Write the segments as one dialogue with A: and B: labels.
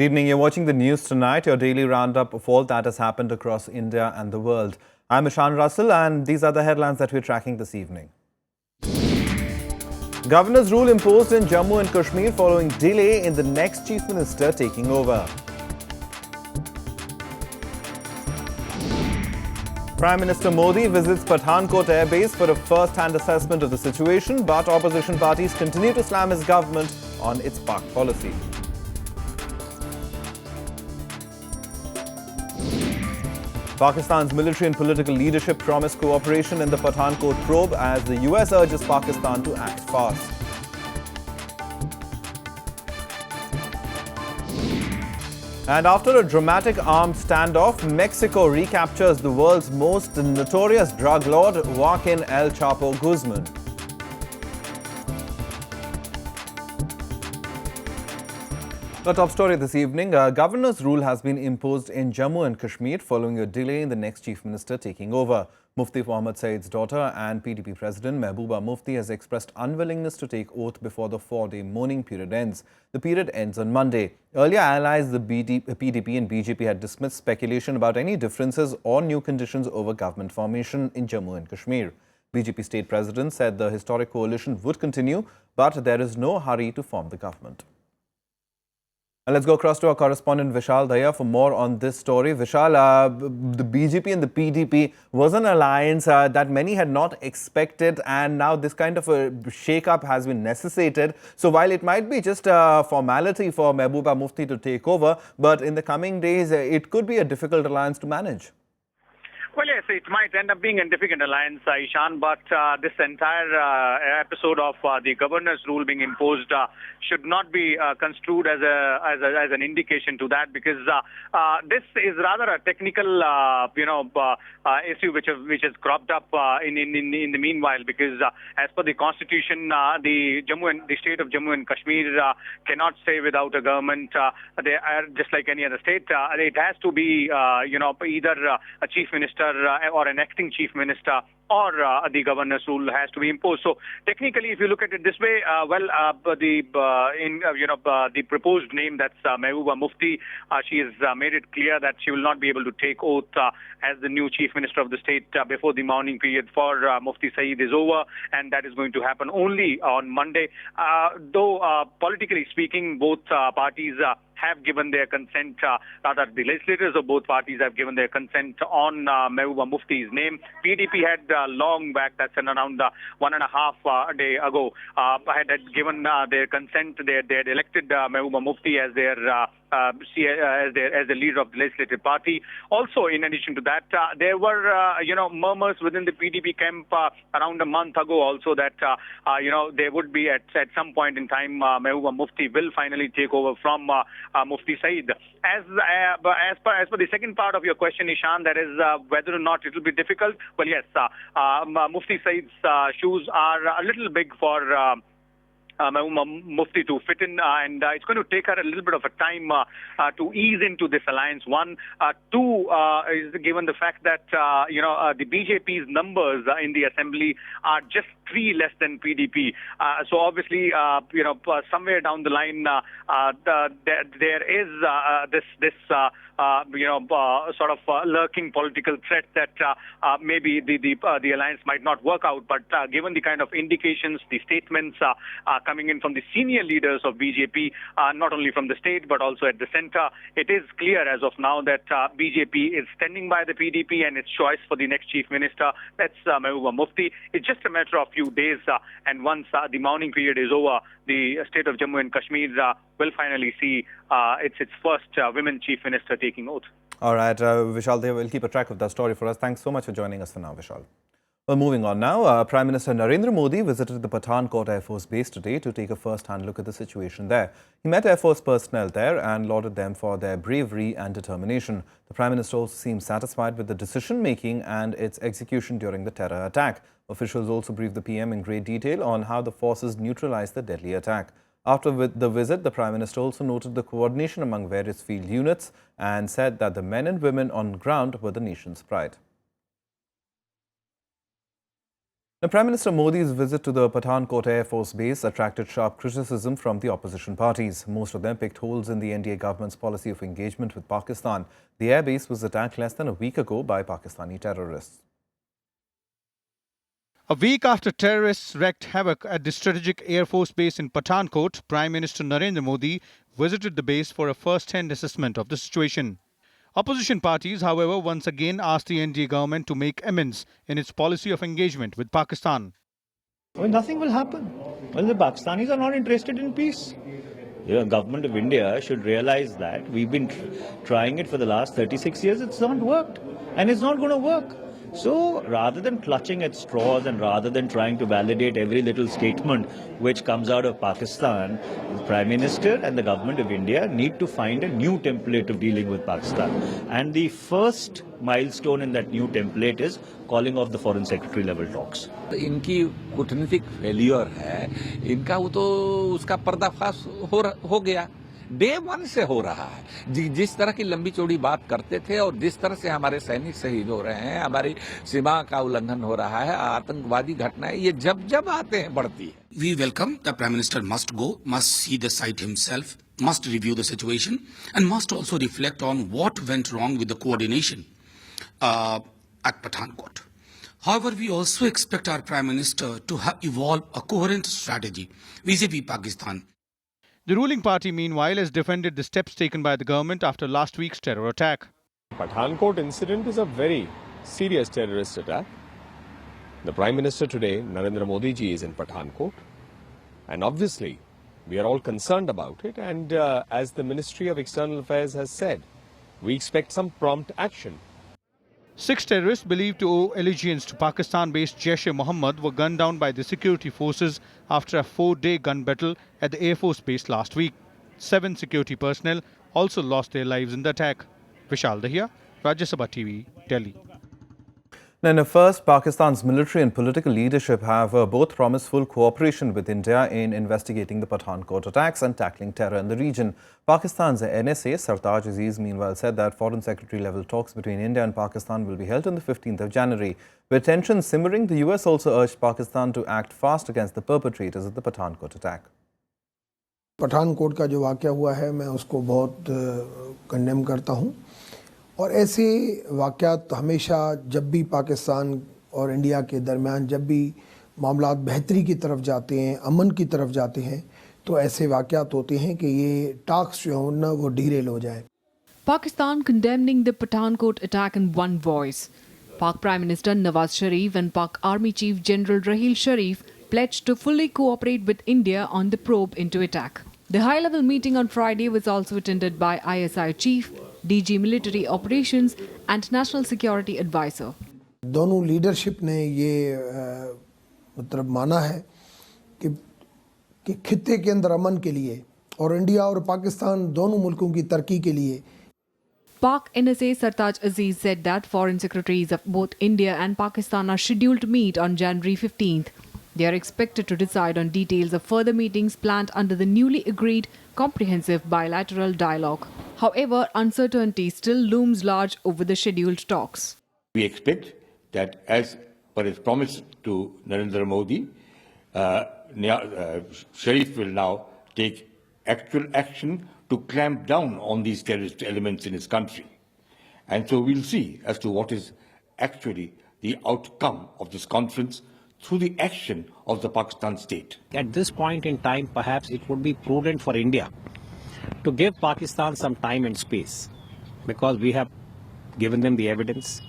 A: Good evening. You're watching the news tonight, your daily roundup of all that has happened across India and the world. I'm Ishan Russell, and these are the headlines that we're tracking this evening. Governor's rule imposed in Jammu and Kashmir following delay in the next chief minister taking over. Prime Minister Modi visits Pathankot Air Base for a first-hand assessment of the situation, but opposition parties continue to slam his government on its Pak policy. Pakistan's military and political leadership promised cooperation in the Pathankot probe as the US urges Pakistan to act fast. And after a dramatic armed standoff, Mexico recaptures the world's most notorious drug lord, Joaquin El Chapo Guzman. The top story this evening, a governor's rule has been imposed in Jammu and Kashmir following a delay in the next chief minister taking over. Mufti Mohammad Saeed's daughter and PDP president Mehbooba Mufti has expressed unwillingness to take oath before the 4-day mourning period ends. The period ends on Monday. Earlier allies, the PDP and BJP had dismissed speculation about any differences or new conditions over government formation in Jammu and Kashmir. BJP state president said the historic coalition would continue, but there is no hurry to form the government. And let's go across to our correspondent Vishal Daya for more on this story. Vishal, the BJP and the PDP was an alliance that many had not expected, and now this kind of a shake-up has been necessitated. So while it might be just a formality for Mehbooba Mufti to take over, but in the coming days, it could be a difficult alliance to manage.
B: Well, yes, it might end up being a difficult alliance, Ishan, but this entire episode of the governor's rule being imposed should not be construed as an indication to that, because this is rather a technical, issue which has cropped up in the meanwhile, because as per the constitution, the state of Jammu and Kashmir cannot stay without a government. They are just like any other state. It has to be, either a chief minister or an acting chief minister, or the governor's rule has to be imposed. So technically, if you look at it this way, the proposed name, that's Mehbooba Mufti, she has made it clear that she will not be able to take oath as the new chief minister of the state before the mourning period for Mufti Saeed is over, and that is going to happen only on Monday. Though politically speaking, both parties have given their consent, rather the legislators of both parties have given their consent on Mehbooba Mufti's name. PDP had long back, that's in around 1.5 day ago, had given their consent. They had elected Mehbooba Mufti as their as the leader of the legislative party. Also, in addition to that, there were murmurs within the PDP camp around a month ago also that there would be at some point in time Mehbooba Mufti will finally take over from Mufti Saeed. As per the second part of your question, Ishan, that is whether or not it will be difficult. Well, yes, Mufti Saeed's shoes are a little big for Mehbooba Mufti to fit in, and it's going to take her a little bit of a time to ease into this alliance. One, two is given the fact that the BJP's numbers in the assembly are just 3 less than PDP. So obviously, somewhere down the line, there is this sort of lurking political threat that maybe the alliance might not work out. But given the kind of indications, the statements coming in from the senior leaders of BJP, not only from the state but also at the center, it is clear as of now that BJP is standing by the PDP and its choice for the next chief minister. That's Mehbooba Mufti. It's just a matter of few days, and once the mourning period is over, the state of Jammu and Kashmir will finally see its first women chief minister taking oath.
A: All right, Vishal, they will keep a track of that story for us. Thanks so much for joining us for now, Vishal. Well, moving on now, Prime Minister Narendra Modi visited the Pathankot Air Force Base today to take a first-hand look at the situation there. He met Air Force personnel there and lauded them for their bravery and determination. The Prime Minister also seemed satisfied with the decision-making and its execution during the terror attack. Officials also briefed the PM in great detail on how the forces neutralized the deadly attack. After the visit, the Prime Minister also noted the coordination among various field units and said that the men and women on ground were the nation's pride. Now, Prime Minister Modi's visit to the Pathankot Air Force Base attracted sharp criticism from the opposition parties. Most of them picked holes in the NDA government's policy of engagement with Pakistan. The air base was attacked less than a week ago by Pakistani terrorists.
C: A week after terrorists wreaked havoc at the strategic Air Force base in Pathankot, Prime Minister Narendra Modi visited the base for a first-hand assessment of the situation. Opposition parties, however, once again asked the NDA government to make amends in its policy of engagement with Pakistan.
D: Well, nothing will happen. Well, the Pakistanis are not interested in peace. The government of India should realize that we've been trying it for the last 36 years. It's not worked, and it's not going to work. So rather than clutching at straws and rather than trying to validate every little statement which comes out of Pakistan, the Prime Minister and the government of India need to find a new template of dealing with Pakistan. And the first milestone in that new template is calling off the Foreign Secretary level talks.
E: इनकी कूटनीतिक failure है, इनका वो तो उसका पर्दाफाश हो गया, डे वन से हो रहा है। जिस तरह की लंबी चौड़ी बात करते थे और जिस तरह से हमारे सैनिक शहीद हो रहे हैं, हमारी सीमा का उल्लंघन हो रहा है, आतंकवादी घटनाएं ये जब आते हैं बढ़ती है।
F: We welcome the Prime Minister must go, must see the site himself, must review the situation, and must also reflect on what went wrong with the coordination at Pathankot. However, we also expect our Prime Minister to evolve a coherent strategy vis-a-vis Pakistan.
C: The ruling party, meanwhile, has defended the steps taken by the government after last week's terror attack.
G: Pathankot incident is a very serious terrorist attack. The Prime Minister today, Narendra Modi ji, is in Pathankot. And obviously, we are all concerned about it. And as the Ministry of External Affairs has said, we expect some prompt action.
C: 6 terrorists believed to owe allegiance to Pakistan-based Jaish-e-Mohammed were gunned down by the security forces after a 4-day gun battle at the Air Force Base last week. 7 security personnel also lost their lives in the attack. Vishal Dahiya, Rajya Sabha TV, Delhi.
A: Now, in a first, Pakistan's military and political leadership have both promised full cooperation with India in investigating the Pathankot attacks and tackling terror in the region. Pakistan's NSA, Sartaj Aziz, meanwhile said that Foreign Secretary-level talks between India and Pakistan will be held on the 15th of January. With tensions simmering, the US also urged Pakistan to act fast against the perpetrators of the Pathankot attack.
H: Pathankot का जो वाक़या हुआ है मैं उसको बहुत condemn करता हूँ और ऐसे वाक़यात हमेशा जब भी पाकिस्तान और इंडिया के दरमियान जब भी मामलात बेहतरी की तरफ जाते हैं, अमन की तरफ जाते हैं, तो ऐसे वाक़यात होते हैं कि ये टास्क जो है ना वो डीरेल हो जाए।
I: Pakistan condemning the Pathankot attack in one voice. Pak Prime Minister Nawaz Sharif and Pak Army Chief General Raheel Sharif pledged to fully cooperate with India on the probe into attack. The high-level meeting on Friday was also attended by ISI Chief, DG Military Operations and National Security Advisor.
H: दोनों leadership ने ये मतलब माना है कि खित्ते के अंदर अमन के लिए और इंडिया और पाकिस्तान दोनों मुल्कों की तरक्की के लिए
I: Pak NSA Sartaj Aziz said that foreign secretaries of both India and Pakistan are scheduled to meet on January 15th. They are expected to decide on details of further meetings planned under the newly agreed comprehensive bilateral dialogue. However, uncertainty still looms large over the scheduled talks.
J: We expect that, as per his promise to Narendra Modi, Sharif will now take actual action to clamp down on these terrorist elements in his country. And so we'll see as to what is actually the outcome of this conference through the action of the Pakistan state.
K: At this point in time, perhaps it would be prudent for India to give Pakistan some time and space because we have given them the evidence.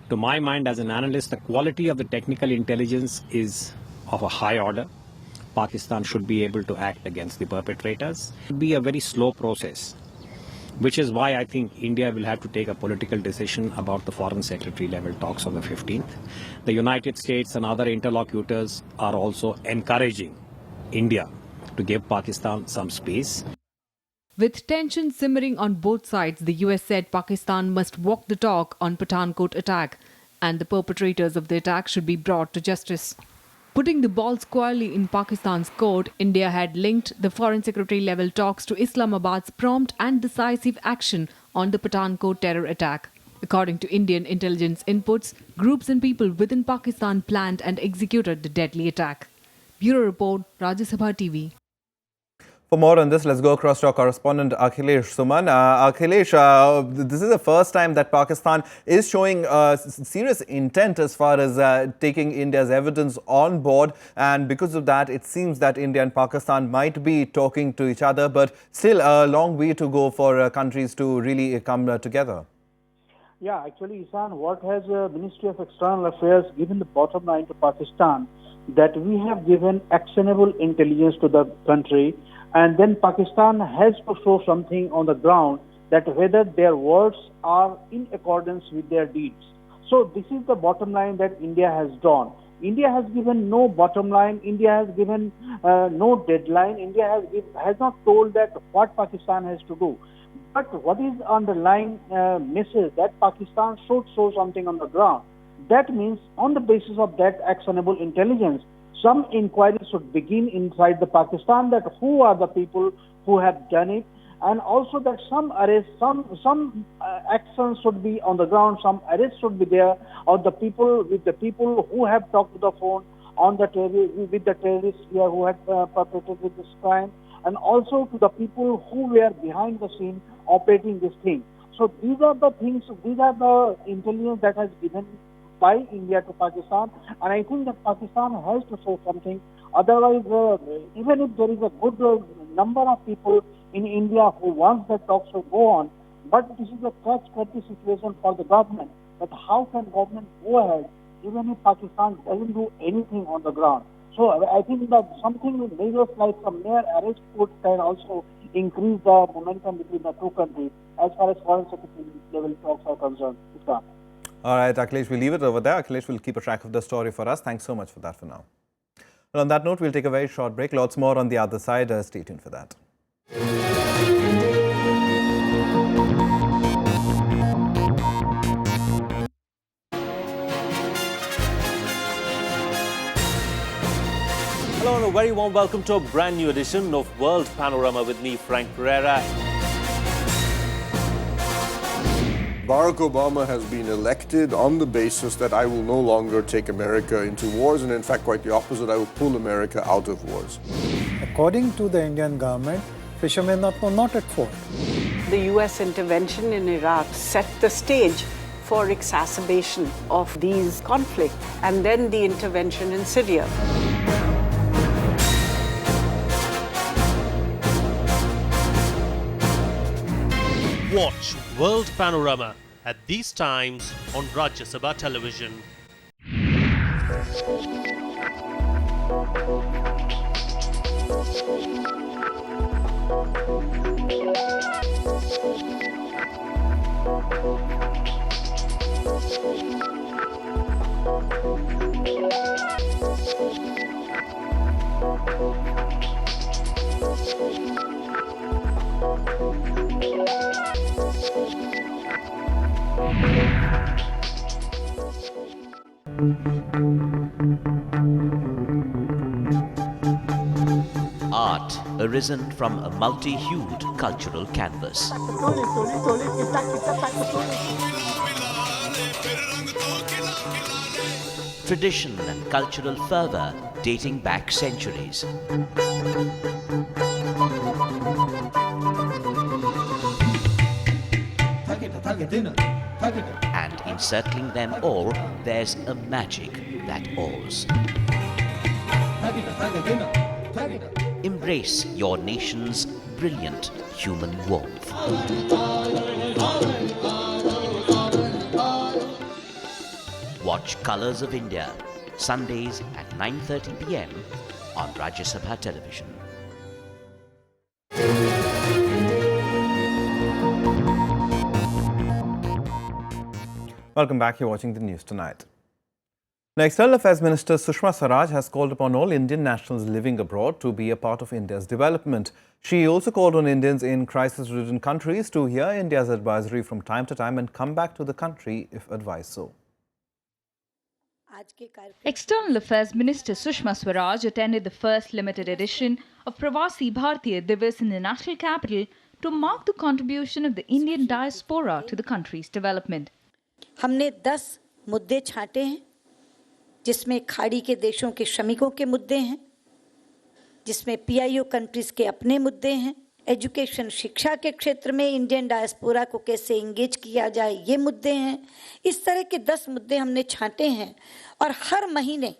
K: To my mind, as an analyst, the quality of the technical intelligence is of a high order. Pakistan should be able to act against the perpetrators. It will be a very slow process, which is why I think India will have to take a political decision about the Foreign Secretary level talks on the 15th. The United States and other interlocutors are also encouraging India to give Pakistan some space.
I: With tension simmering on both sides, the US said Pakistan must walk the talk on Pathankot attack and the perpetrators of the attack should be brought to justice. Putting the ball squarely in Pakistan's court, India had linked the Foreign Secretary-level talks to Islamabad's prompt and decisive action on the Pathankot terror attack. According to Indian intelligence inputs, groups and people within Pakistan planned and executed the deadly attack. Bureau Report, Rajya Sabha TV.
A: For more on this, let's go across to our correspondent Akhilesh Suman. Akhilesh, this is the first time that Pakistan is showing serious intent as far as taking India's evidence on board, and because of that, it seems that India and Pakistan might be talking to each other, but still a long way to go for countries to really come together.
L: Yeah, actually, Isan, what has Ministry of External Affairs given the bottom line to Pakistan, that we have given actionable intelligence to the country, and then Pakistan has to show something on the ground that whether their words are in accordance with their deeds. So this is the bottom line that India has drawn. India has given no bottom line. India has given no deadline. India has not told that what Pakistan has to do. But what is underlying message that Pakistan should show something on the ground? That means on the basis of that actionable intelligence, some inquiry should begin inside the Pakistan, that who are the people who have done it, and also that some arrests, some actions should be on the ground, some arrests should be there of the people, with the people who have talked to the phone on the with the terrorists here who had perpetrated this crime, and also to the people who were behind the scene operating this thing. So these are the things, these are the intelligence that has given by India to Pakistan, and I think that Pakistan has to show something. Otherwise, even if there is a good number of people in India who want the talks to go on, but this is a catch-22 situation for the government. But how can government go ahead even if Pakistan doesn't do anything on the ground? So I think that something with measures like some mere arrest can also increase the momentum between the two countries as far as foreign secretary level talks are concerned.
A: All right, Akhilesh, we'll leave it over there. Akhilesh will keep a track of the story for us. Thanks so much for that for now. And on that note, we'll take a very short break. Lots more on the other side. Stay tuned for that.
M: Hello and a very warm welcome to a brand new edition of World Panorama with me, Frank Pereira.
N: Barack Obama has been elected on the basis that I will no longer take America into wars, and in fact quite the opposite, I will pull America out of wars.
O: According to the Indian government, fishermen are not at fault.
P: The US intervention in Iraq set the stage for exacerbation of these conflicts, and then the intervention in Syria.
M: Watch World Panorama at these times on Rajya Sabha television.
Q: Art arisen from a multi-hued cultural canvas. Tradition and cultural fervour dating back centuries. And encircling them all, there's a magic that awes. Embrace your nation's brilliant human warmth. Watch Colours of India, Sundays at 9:30 p.m. on Rajya Sabha television.
A: Welcome back. You're watching the news tonight. The External Affairs Minister Sushma Swaraj has called upon all Indian nationals living abroad to be a part of India's development. She also called on Indians in crisis-ridden countries to hear India's advisory from time to time and come back to the country if advised so.
R: External Affairs Minister Sushma Swaraj attended the first limited edition of Pravasi Bharatiya Divas in the national capital to mark the contribution of the Indian diaspora to the country's development.
S: हमने 10 मुद्दे छांटे हैं, जिसमें खाड़ी के देशों के श्रमिकों के मुद्दे हैं, जिसमें PIO कंट्रीज के अपने मुद्दे हैं, एजुकेशन शिक्षा के क्षेत्र में इंडियन डायस्पोरा को कैसे इंगेज किया जाए ये मुद्दे हैं। इस तरह के 10 मुद्दे हमने छांटे हैं और हर महीने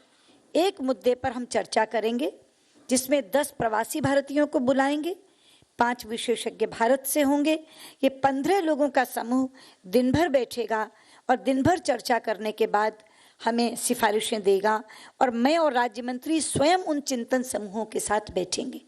S: एक मुद्दे पर हम चर्चा करेंगे, जिसमें 10 प्रवासी भारतीयों को बुलाएंगे, 5 विशेषज्ञ भारत से होंगे। ये 15 लोगों का समूह दिन भर बैठेगा और दिन भर चर्चा करने के बाद हमें सिफारिशें देगा और मैं और राज्य मंत्री स्वयं उन चिंतन समूहों के साथ बैठेंगे।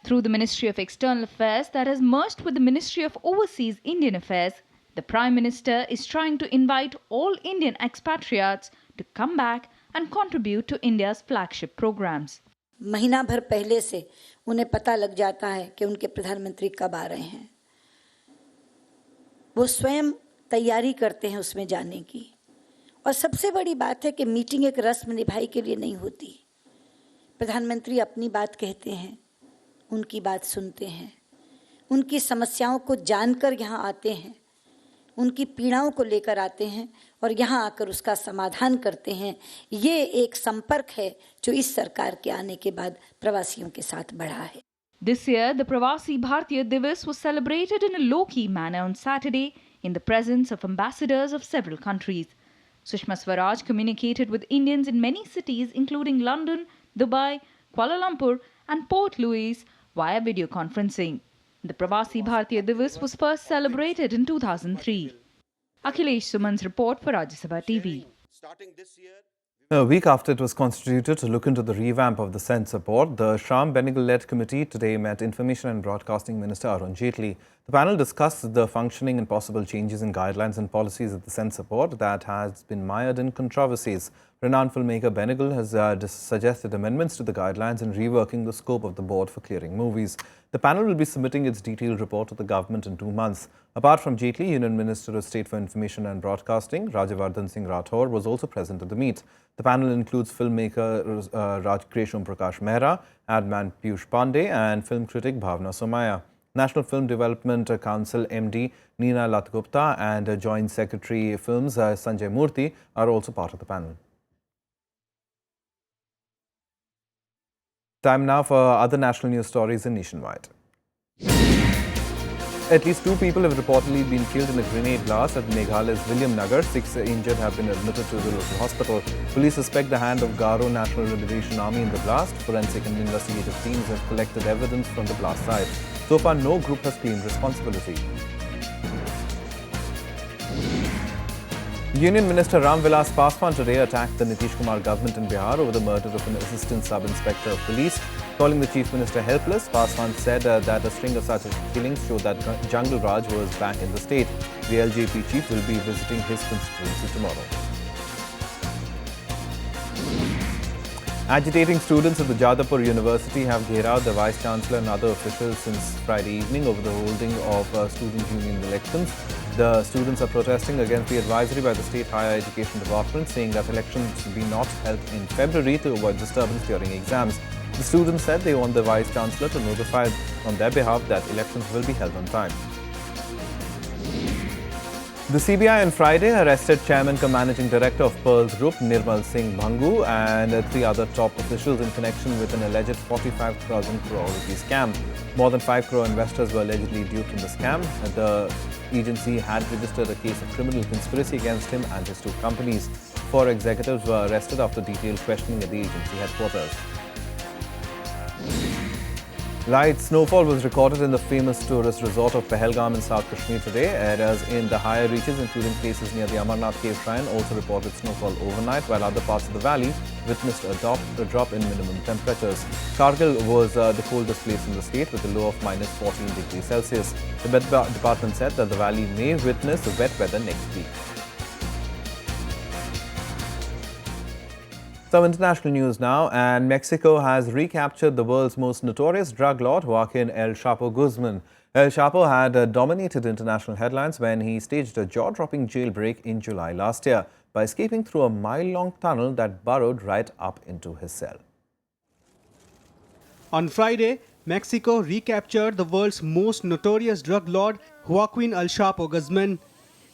R: Through the Ministry of External Affairs that has merged with the Ministry of Overseas Indian Affairs, the Prime Minister is trying to invite all Indian expatriates to come back and contribute to India's flagship programs.
S: महीना भर पहले से उन्हें पता लग जाता है कि उनके प्रधानमंत्री कब आ रहे हैं। वो स्वयं तैयारी करते हैं उसमें जाने की। और सबसे बड़ी बात है कि मीटिंग एक रस्म निभाई के लिए नहीं होती। प्रधानमंत्री अपनी बात कहते हैं, उनकी बात सुनते हैं, उनकी समस्याओं को जानकर यहाँ आते हैं, उनकी पीड़ाओं को लेकर आते हैं और यहाँ आकर उसका समाधान करते हैं। ये एक संपर्क है जो इस सरकार के आने के बाद प्रवासियों के साथ बढ़ा है।
R: This year, the Pravasi Bharatiya Divas was celebrated in a low-key manner on Saturday in the presence of ambassadors of several countries. Sushma Swaraj communicated with Indians in many cities including London, Dubai, Kuala Lumpur and Port Louis via video conferencing. The Pravasi Bharatiya Divas was first celebrated in 2003. Akhilesh Suman's report for Rajya Sabha TV.
A: A week after it was constituted to look into the revamp of the censor board, the Shyam Benegal-led committee today met Information and Broadcasting Minister Arun. The panel discussed the functioning and possible changes in guidelines and policies of the censor board that has been mired in controversies. Renowned filmmaker Benegal has suggested amendments to the guidelines and reworking the scope of the board for clearing movies. The panel will be submitting its detailed report to the government in 2 months. Apart from Jaitley, Union Minister of State for Information and Broadcasting, Rajya Singh Rathore, was also present at the meet. The panel includes filmmaker Gresham Prakash Mehra, adman Piyush Pandey and film critic Bhavna Somaya. National Film Development Council MD Neena Latgupta and Joint Secretary Films Sanjay Murthy are also part of the panel. Time now for other national news stories in Nationwide. At least 2 people have reportedly been killed in a grenade blast at Meghalaya's William Nagar. 6 injured have been admitted to the local hospital. Police suspect the hand of Garo National Liberation Army in the blast. Forensic and investigative teams have collected evidence from the blast site. So far, no group has claimed responsibility. Union Minister Ram Vilas Paswan today attacked the Nitish Kumar government in Bihar over the murder of an assistant sub-inspector of police. Calling the Chief Minister helpless, Paswan said that a string of such killings showed that Jungle Raj was back in the state. The LJP chief will be visiting his constituency tomorrow. Agitating students at the Jadavpur University have gherao the Vice Chancellor and other officials since Friday evening over the holding of student union elections. The students are protesting against the advisory by the State Higher Education Department, saying that elections should be not held in February to avoid disturbance during exams. The students said they want the Vice Chancellor to notify on their behalf that elections will be held on time. The CBI on Friday arrested Chairman cum Managing Director of Pearls Group, Nirmal Singh Bhangu, and 3 other top officials in connection with an alleged 45,000 crore rupee scam. More than 5 crore investors were allegedly duped in the scam. The agency had registered a case of criminal conspiracy against him and his 2 companies. 4 executives were arrested after detailed questioning at the agency headquarters. Light snowfall was recorded in the famous tourist resort of Pahalgam in South Kashmir today. Areas in the higher reaches, including places near the Amarnath Cave Shrine, also reported snowfall overnight, while other parts of the valley witnessed a drop in minimum temperatures. Kargil was the coldest place in the state, with a low of minus 14 degrees Celsius. The Met Department said that the valley may witness wet weather next week. Some international news now, and Mexico has recaptured the world's most notorious drug lord, Joaquin El Chapo Guzman. El Chapo had dominated international headlines when he staged a jaw-dropping jailbreak in July last year by escaping through a mile-long tunnel that burrowed right up into his cell.
T: On Friday, Mexico recaptured the world's most notorious drug lord, Joaquin El Chapo Guzman.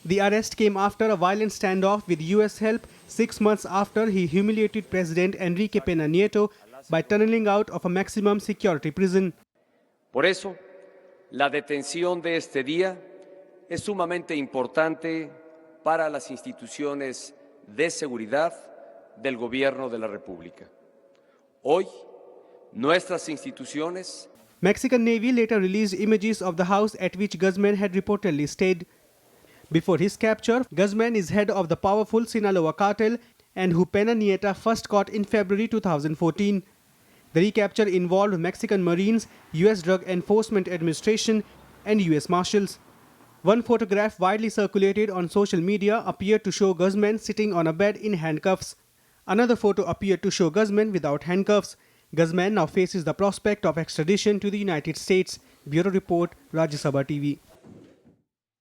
T: The arrest came after a violent standoff with US help 6 months after he humiliated President Enrique Pena Nieto by tunneling out of a maximum security prison.
U: Por eso, la detención de este día es sumamente importante para las instituciones de seguridad del Gobierno de la República. Hoy, nuestras instituciones.
T: Mexican Navy later released images of the house at which Guzman had reportedly stayed. Before his capture, Guzman is head of the powerful Sinaloa cartel and who Pena Nieto first caught in February 2014. The recapture involved Mexican Marines, US Drug Enforcement Administration and US Marshals. One photograph widely circulated on social media appeared to show Guzman sitting on a bed in handcuffs. Another photo appeared to show Guzman without handcuffs. Guzman now faces the prospect of extradition to the United States. Bureau Report, Rajya Sabha TV.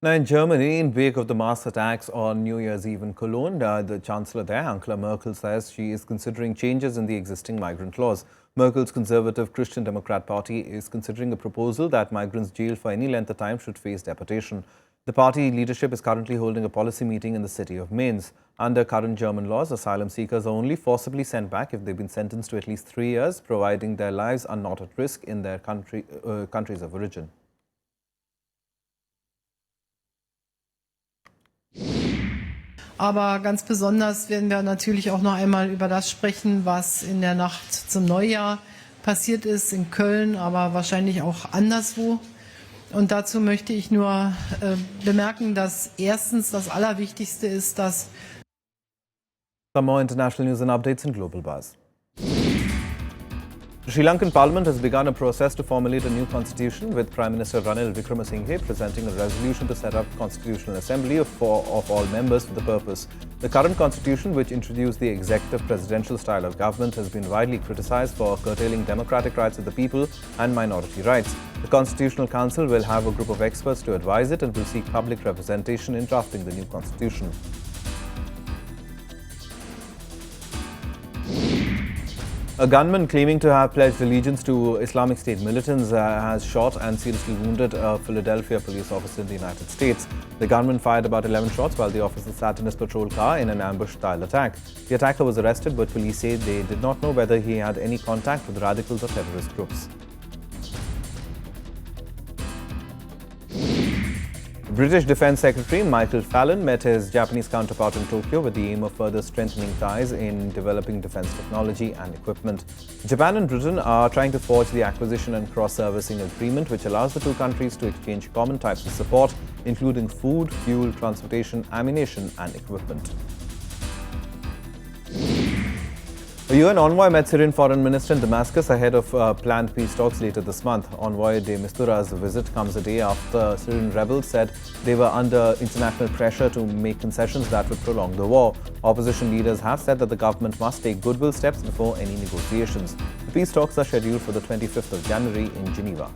A: Now in Germany, in wake of the mass attacks on New Year's Eve in Cologne, the Chancellor there, Angela Merkel, says she is considering changes in the existing migrant laws. Merkel's Conservative Christian Democrat Party is considering a proposal that migrants jailed for any length of time should face deportation. The party leadership is currently holding a policy meeting in the city of Mainz. Under current German laws, asylum seekers are only forcibly sent back if they've been sentenced to at least 3 years, providing their lives are not at risk in their countries of origin.
V: Aber ganz besonders werden wir natürlich auch noch einmal über das sprechen, was in der Nacht zum Neujahr passiert ist in Köln, aber wahrscheinlich auch anderswo. Und dazu möchte ich nur bemerken, dass erstens das Allerwichtigste ist, dass
A: Some more international news and updates in Global Buzz. The Sri Lankan Parliament has begun a process to formulate a new constitution, with Prime Minister Ranil Wickremesinghe presenting a resolution to set up a constitutional assembly of all members for the purpose. The current constitution, which introduced the executive presidential style of government, has been widely criticised for curtailing democratic rights of the people and minority rights. The Constitutional Council will have a group of experts to advise it and will seek public representation in drafting the new constitution. A gunman claiming to have pledged allegiance to Islamic State militants has shot and seriously wounded a Philadelphia police officer in the United States. The gunman fired about 11 shots while the officer sat in his patrol car in an ambush-style attack. The attacker was arrested, but police say they did not know whether he had any contact with radicals or terrorist groups. British Defence Secretary Michael Fallon met his Japanese counterpart in Tokyo with the aim of further strengthening ties in developing defence technology and equipment. Japan and Britain are trying to forge the acquisition and cross-servicing agreement which allows the two countries to exchange common types of support, including food, fuel, transportation, ammunition and equipment. A UN envoy met Syrian Foreign Minister in Damascus ahead of planned peace talks later this month. Envoy de Mistura's visit comes a day after Syrian rebels said they were under international pressure to make concessions that would prolong the war. Opposition leaders have said that the government must take goodwill steps before any negotiations. The peace talks are scheduled for the 25th of January in Geneva.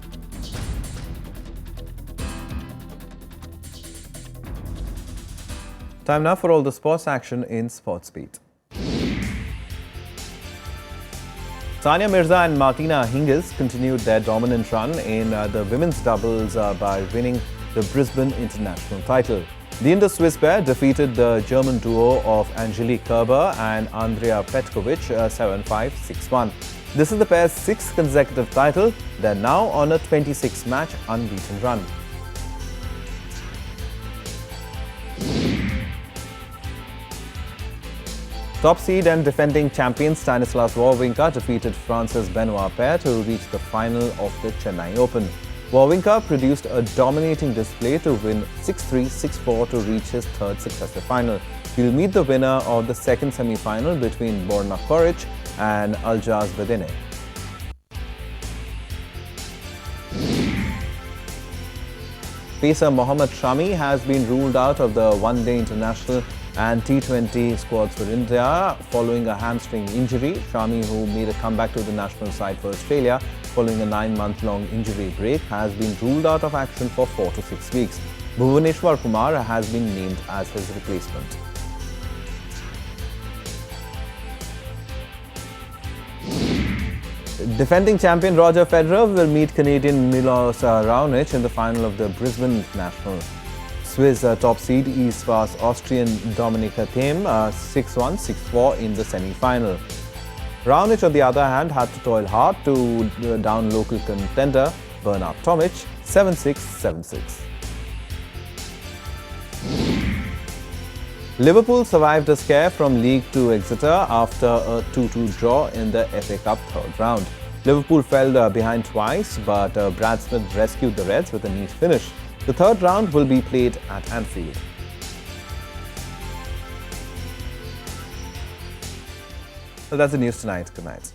A: Time now for all the sports action in Sports Beat. Sania Mirza and Martina Hingis continued their dominant run in the women's doubles by winning the Brisbane International title. The Indo-Swiss pair defeated the German duo of Angelique Kerber and Andrea Petkovic 7-5, 6-1. This is the pair's 6th consecutive title. They're now on a 26-match unbeaten run. Top seed and defending champion Stanislas Wawrinka defeated France's Benoit pair to reach the final of the Chennai Open. Wawrinka produced a dominating display to win 6-3, 6-4 to reach his third successive final. He'll meet the winner of the second semi-final between Borna Coric and Aljaz Bedene. Pacer Mohammad Shami has been ruled out of the one-day international and T20 squads for India following a hamstring injury. Shami, who made a comeback to the national side for Australia following a 9-month-long injury break, has been ruled out of action for 4 to 6 weeks. Bhuvaneshwar Kumar has been named as his replacement. Defending champion Roger Federer will meet Canadian Milos Raonic in the final of the Brisbane International. Swiss top seed East was Austrian Dominika Thiem 6-1, 6-4 in the semi-final. Raonic, on the other hand, had to toil hard to down local contender Bernard Tomic 7-6, 7-6. Liverpool survived a scare from League Two Exeter after a 2-2 draw in the FA Cup third round. Liverpool fell behind twice, but Brad Smith rescued the Reds with a neat finish. The third round will be played at Anfield. Well, that's the news tonight. Good night.